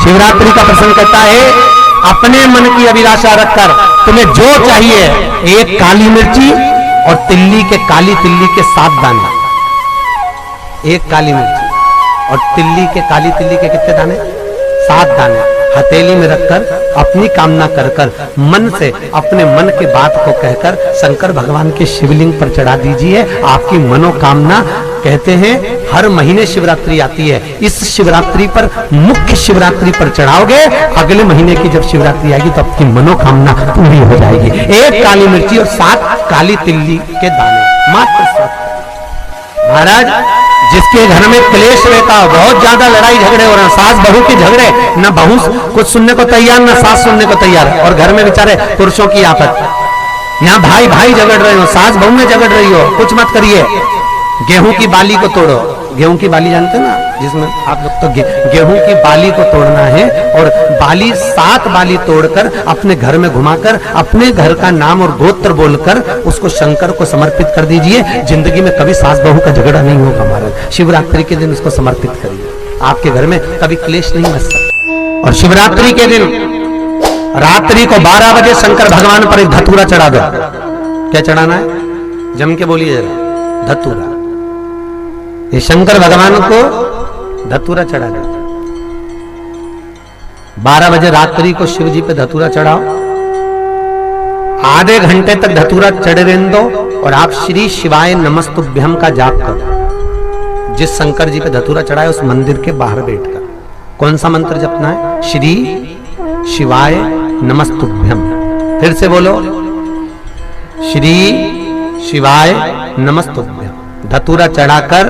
शिवरात्रि का प्रसंग कहता है, अपने मन की अभिलाषा रखकर तुम्हें जो चाहिए, एक काली मिर्ची और काली तिल्ली के 7 दाने। एक काली मिर्ची और काली तिल्ली के कितने दाने? 7 दाने हथेली में रखकर अपनी कामना कर कर मन से अपने मन के बात को कहकर शंकर भगवान के शिवलिंग पर चढ़ा दीजिए। आपकी मनोकामना, कहते हैं हर महीने शिवरात्रि आती है, इस शिवरात्रि पर, मुख्य शिवरात्रि पर चढ़ाओगे, अगले महीने की जब शिवरात्रि आएगी तो आपकी मनोकामना पूरी हो जाएगी। एक काली मिर्ची और 7 काली तिल्ली के दाने, मात्र 7। महाराज, जिसके घर में क्लेश रहता हो, बहुत ज्यादा लड़ाई झगड़े हो रहे हैं, सास बहू के झगड़े, ना बहू कुछ सुनने को तैयार, ना सास सुनने को तैयार, और घर में बेचारे पुरुषों की आफत, यहाँ भाई भाई झगड़ रहे हो, सास बहू में झगड़ रही हो, कुछ मत करिए, गेहूं की बाली को तोड़ो। गेहूं की बाली जानते हैं ना, जिसमें आप लोग तो गेहूं की बाली को तोड़ना है, और बाली 7 बाली तोड़कर अपने घर में घुमाकर अपने घर का नाम और गोत्र बोलकर उसको शंकर को समर्पित कर दीजिए। जिंदगी में कभी सास बहू का झगड़ा नहीं होगा महाराज। शिवरात्रि के दिन उसको समर्पित करिए, आपके घर में कभी क्लेश नहीं मच सकता। और शिवरात्रि के दिन रात्रि को 12 बजे शंकर भगवान पर एक धतूरा चढ़ा दो। क्या चढ़ाना है? जम के बोलिए जरा। धतूरा। ये शंकर भगवान को धतूरा चढ़ा दो। 12 बजे रात्रि को शिव जी पे धतूरा चढ़ाओ, आधे घंटे तक धतूरा चढ़े रहने दो, और आप श्री शिवाय नमस्तुभ्यम का जाप करो। जिस शंकर जी पे धतूरा चढ़ाए उस मंदिर के बाहर बैठकर कौन सा मंत्र जपना है? श्री शिवाय नमस्तुभ्यम। फिर से बोलो, श्री शिवाय नमस्तुभ्यम। धतूरा चढ़ाकर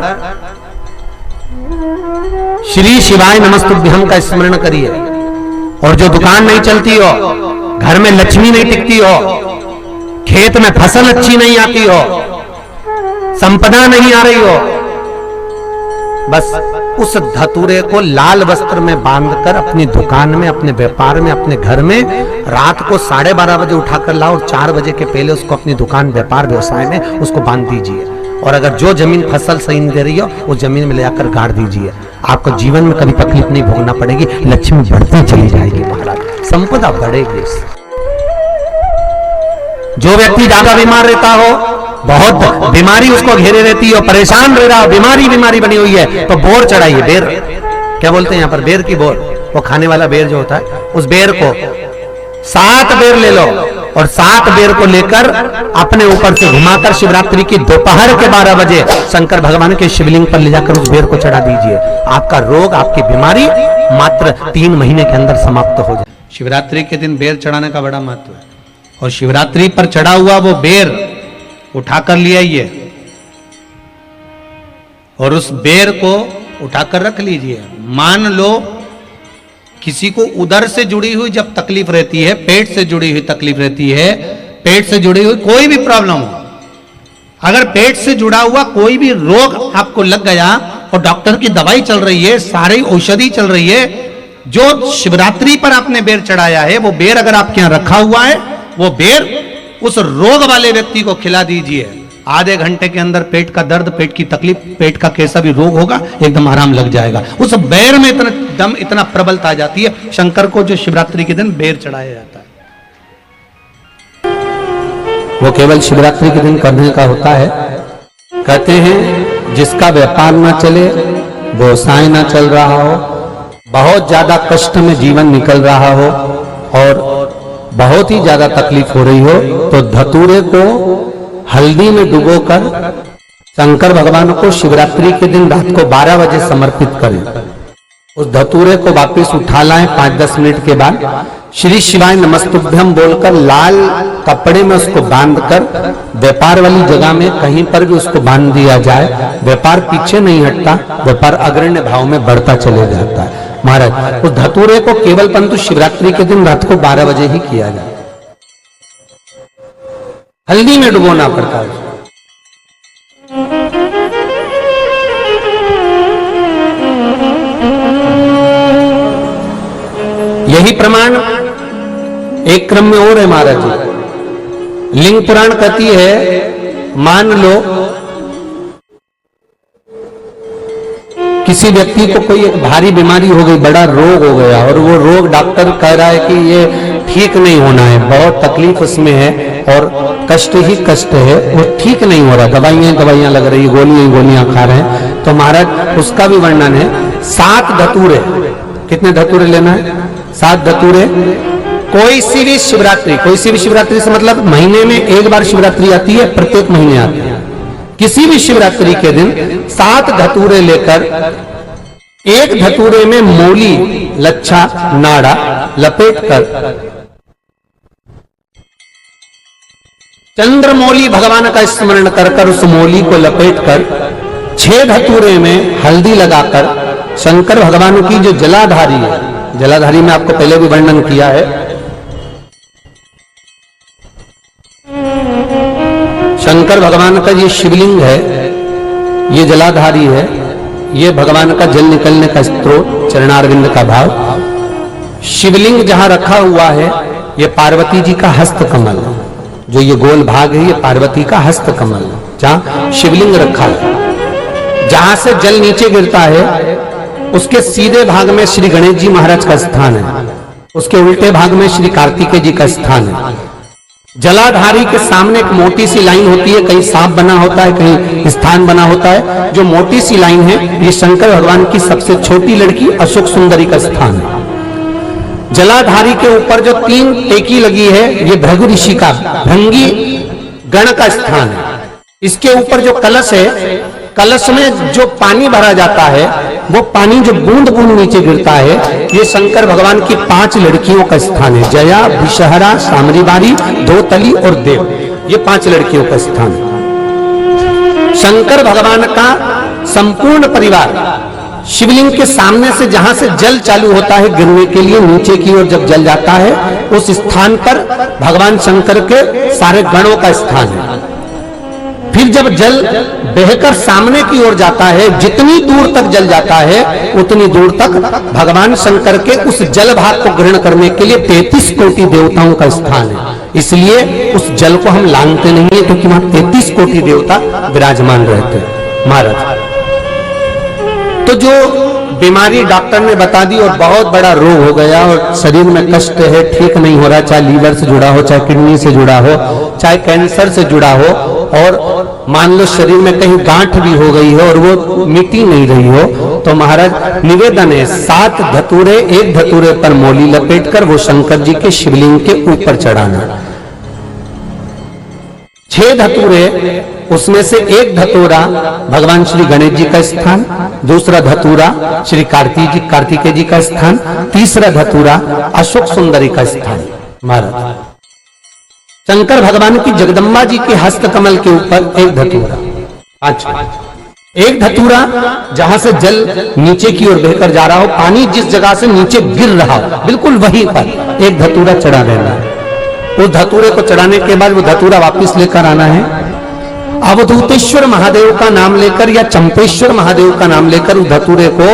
श्री शिवाय नमस्तुभ्यम का स्मरण करिए। और जो दुकान नहीं चलती हो, घर में लक्ष्मी नहीं टिकती हो, खेत में फसल अच्छी नहीं आती हो, संपदा नहीं आ रही हो, बस उस धतूरे को लाल वस्त्र में बांधकर अपनी दुकान में, अपने व्यापार में, अपने घर में रात को 12:30 बजे उठाकर लाओ, और 4 बजे के पहले उसको अपनी दुकान, व्यापार, व्यवसाय में उसको बांध दीजिए। और अगर जो जमीन फसल सही नहीं दे रही हो, वो जमीन में ले जाकर गाड़ दीजिए। आपको जीवन में कभी तकलीफ नहीं भोगना पड़ेगी, लक्ष्मी बढ़ती चली जाएगी महाराज, संपदा बढ़ेगी। जो व्यक्ति ज्यादा बीमार रहता हो, बहुत बीमारी उसको घेरे रहती हो, परेशान रह रहा हो, बीमारी बनी हुई है, तो बोर चढ़ाइए। बेर, क्या बोलते हैं यहाँ पर? बेर की बोर, वो खाने वाला बेर जो होता है, उस बेर को 7 बेर ले लो, और 7 बेर को लेकर अपने ऊपर से घुमाकर शिवरात्रि की दोपहर के 12 बजे शंकर भगवान के शिवलिंग पर ले जाकर उस बेर को चढ़ा दीजिए। आपका रोग, आपकी बीमारी मात्र 3 महीने के अंदर समाप्त हो जाए। शिवरात्रि के दिन बेर चढ़ाने का बड़ा महत्व है, और शिवरात्रि पर चढ़ा हुआ वो बेर उठाकर ले आइए, और उस बेर को उठाकर रख लीजिए। मान लो किसी को उदर से जुड़ी हुई जब तकलीफ रहती है, पेट से जुड़ी हुई तकलीफ रहती है, पेट से जुड़ी हुई कोई भी प्रॉब्लम हो, अगर पेट से जुड़ा हुआ कोई भी रोग आपको लग गया और डॉक्टर की दवाई चल रही है, सारी औषधि चल रही है, जो शिवरात्रि पर आपने बेर चढ़ाया है, वो बेर अगर आपके यहां रखा हुआ है, वो बेर उस रोग वाले व्यक्ति को खिला दीजिए। आधे घंटे के अंदर पेट का दर्द, पेट की तकलीफ, पेट का कैसा भी रोग होगा, एकदम आराम लग जाएगा। उस बेर में इतना दम, इतना प्रबलता आ जाती है शंकर को, जो शिवरात्रि के दिन बेर चढ़ाया जाता है। वो केवल शिवरात्रि के दिन करने का होता है। कहते हैं जिसका व्यापार ना चले, व्यवसाय ना चल रहा हो, बहुत ज्यादा कष्ट में जीवन निकल रहा हो, और बहुत ही ज्यादा तकलीफ हो रही हो, तो धतूरे को हल्दी में डुबोकर शंकर भगवान को शिवरात्रि के दिन रात को 12 बजे समर्पित करें। उस धतूरे को वापस उठा लाएं 5-10 मिनट के बाद, श्री शिवाय नमस्तुभ्यम बोलकर लाल कपड़े में उसको बांधकर व्यापार वाली जगह में कहीं पर भी उसको बांध दिया जाए। व्यापार पीछे नहीं हटता, व्यापार अग्रण्य भाव में बढ़ता चले जाता है। महाराज, उस धतूरे को केवल परंतु शिवरात्रि के दिन रात को 12 बजे ही किया जाए, हल्दी में डुबोना पड़ता है। यही प्रमाण एक क्रम में और है महाराज जी। लिंग पुराण कहती है, मान लो किसी व्यक्ति को कोई एक भारी बीमारी हो गई, बड़ा रोग हो गया, और वो रोग डॉक्टर कह रहा है कि ये ठीक नहीं होना है, बहुत तकलीफ उसमें है और कष्ट ही कष्ट है, वो ठीक नहीं हो रहा, दवाइयां लग रही, गोलियां खा रहे हैं, तो महाराज उसका भी वर्णन है। 7 धतूरे, कितने धतूरे लेना है? 7 धतूरे। कोई सी भी शिवरात्रि से मतलब महीने में एक बार शिवरात्रि आती है, प्रत्येक महीने आती है। किसी भी शिवरात्रि के दिन 7 धतूरे लेकर, एक धतूरे में मूली, लच्छा, नाड़ा लपेटकर, चंद्रमौली भगवान का स्मरण कर उस मौली को लपेटकर 6 धतूरे में हल्दी लगाकर शंकर भगवान की जो जलाधारी है, जलाधारी में आपको पहले भी वर्णन किया है, शंकर भगवान का ये शिवलिंग है, ये जलाधारी है, ये भगवान का जल निकलने का स्रोत, चरणारविंद का भाव। शिवलिंग जहां रखा हुआ है, ये पार्वती जी का हस्त कमल, जो ये गोल भाग है, ये पार्वती का हस्त कमल, जहां शिवलिंग रखा है। जहां से जल नीचे गिरता है, उसके सीधे भाग में श्री गणेश जी महाराज का स्थान है, उसके उल्टे भाग में श्री कार्तिकेय जी का स्थान है। जलाधारी के सामने एक मोटी सी लाइन होती है, कहीं सांप बना होता है, कहीं स्थान बना होता है। जो मोटी सी लाइन है, ये शंकर भगवान की सबसे छोटी लड़की अशोक सुंदरी का स्थान है। जलाधारी के ऊपर जो 3 टेकी लगी है, ये भृगु ऋषि का, भृंगी गण का स्थान है। इसके ऊपर जो कलश है, कलश में जो पानी भरा जाता है, वो पानी जो बूंद बूंद नीचे गिरता है, ये शंकर भगवान की 5 लड़कियों का स्थान है। जया, विषहरा, सामरीबारी, धोतली और देव, ये 5 लड़कियों का स्थान है। शंकर भगवान का संपूर्ण परिवार शिवलिंग के सामने से, जहां से जल चालू होता है गिरने के लिए नीचे की ओर, जब जल जाता है, उस स्थान पर भगवान शंकर के सारे गणों का स्थान है। फिर जब जल बहकर सामने की ओर जाता है, जितनी दूर तक जल जाता है, उतनी दूर तक भगवान शंकर के उस जल भाग को ग्रहण करने के लिए 33 कोटि देवताओं का स्थान है। इसलिए उस जल को हम लांघते नहीं है, क्योंकि वहां 33 कोटि देवता विराजमान रहते हैं महाराज। तो जो बीमारी डॉक्टर ने बता दी और बहुत बड़ा रोग हो गया और शरीर में कष्ट है, ठीक नहीं हो रहा, चाहे लीवर से जुड़ा हो, चाहे किडनी से जुड़ा हो, चाहे कैंसर से जुड़ा हो, और मान लो शरीर में कहीं गांठ भी हो गई हो और वो मिटी नहीं रही हो, तो महाराज निवेदन है 7 धतूरे, एक धतूरे पर मौली लपेटकर वो शंकर जी के शिवलिंग के ऊपर चढ़ाना। 6 धतूरे, उसमें से एक धतूरा भगवान श्री गणेश जी का स्थान, दूसरा धतूरा श्री कार्तिकेय जी का स्थान, तीसरा धतूरा अशोक सुंदरी का स्थान। महाराज शंकर भगवान की जगदम्बा जी के हस्त कमल के ऊपर एक धतूरा। अच्छा, एक धतूरा जहां से जल नीचे की ओर बहकर जा रहा हो, पानी जिस जगह से नीचे गिर रहा हो, बिल्कुल वहीं पर एक धतूरा चढ़ा देना है। उस धतूरे को चढ़ाने के बाद वो धतूरा वापस लेकर आना है। अवधूतेश्वर महादेव का नाम लेकर या चंपेश्वर महादेव का नाम लेकर उस धतूरे को,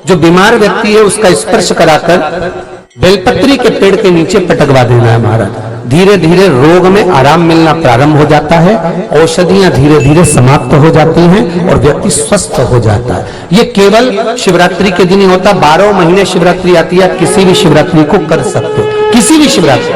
जो बीमार व्यक्ति है उसका स्पर्श कराकर बेलपत्री के पेड़ के नीचे पटकवा देना है महाराज। धीरे धीरे रोग में आराम मिलना प्रारंभ हो जाता है, औषधियां धीरे धीरे समाप्त हो जाती हैं और व्यक्ति स्वस्थ हो जाता है। ये केवल शिवरात्रि के दिन ही होता, 12 महीने शिवरात्रि आती है, किसी भी शिवरात्रि को कर सकते, किसी भी शिवरात्रि।